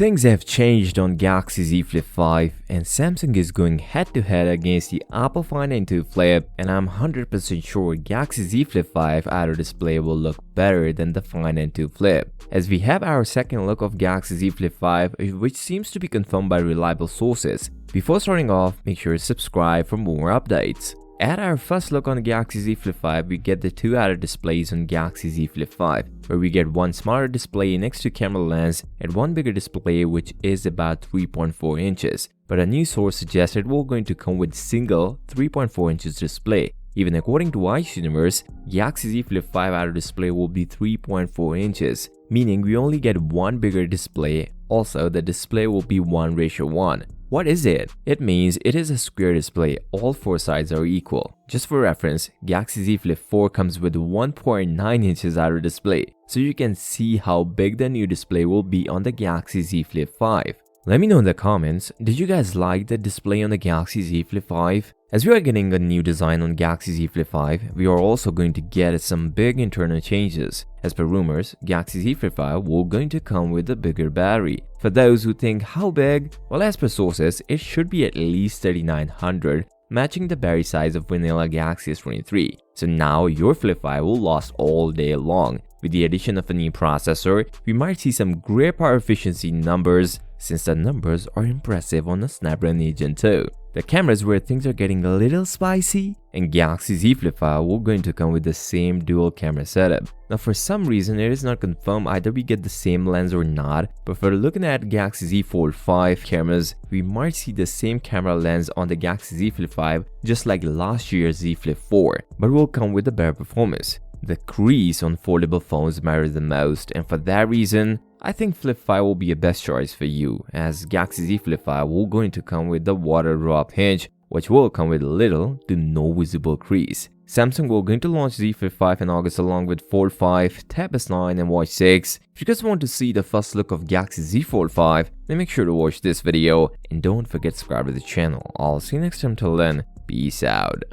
Things have changed on Galaxy Z Flip 5 and Samsung is going head to head against the Apple Find N2 Flip, and I'm 100% sure Galaxy Z Flip 5 outer display will look better than the Find N2 Flip. As we have our second look of Galaxy Z Flip 5, which seems to be confirmed by reliable sources. Before starting off, make sure to subscribe for more updates. At our first look on the Galaxy Z Flip 5, we get the two outer displays on Galaxy Z Flip 5, where we get one smaller display next to camera lens and one bigger display which is about 3.4 inches. But a news source suggests it will going to come with single 3.4 inches display. Even according to Ice Universe, Galaxy Z Flip 5 outer display will be 3.4 inches, meaning we only get one bigger display. Also, the display will be 1:1. What is it? It means it is a square display, all four sides are equal. Just for reference, Galaxy Z Flip 4 comes with 1.9 inches outer display, so you can see how big the new display will be on the Galaxy Z Flip 5. Let me know in the comments, did you guys like the display on the Galaxy Z Flip 5? As we are getting a new design on Galaxy Z Flip 5, we are also going to get some big internal changes. As per rumors, Galaxy Z Flip 5 will going to come with a bigger battery. For those who think how big, well, as per sources, it should be at least 3900, matching the battery size of vanilla Galaxy S23. So now your Flip 5 will last all day long. With the addition of a new processor, we might see some great power efficiency numbers, since the numbers are impressive on the Snapdragon Gen 2. The cameras where things are getting a little spicy, and Galaxy Z Flip 5 will going to come with the same dual camera setup. Now for some reason it is not confirmed either we get the same lens or not, but for looking at Galaxy Z Fold 5 cameras, we might see the same camera lens on the Galaxy Z Flip 5 just like last year's Z Flip 4, but will come with a better performance. The crease on foldable phones matters the most, and for that reason, I think Flip 5 will be a best choice for you, as Galaxy Z Flip 5 will going to come with the water drop hinge, which will come with little to no visible crease. Samsung will going to launch Z Flip 5 in August along with Fold 5, Tab S9 and Watch 6. If you guys want to see the first look of Galaxy Z Fold 5, then make sure to watch this video and don't forget to subscribe to the channel. I'll see you next time. Till then, peace out.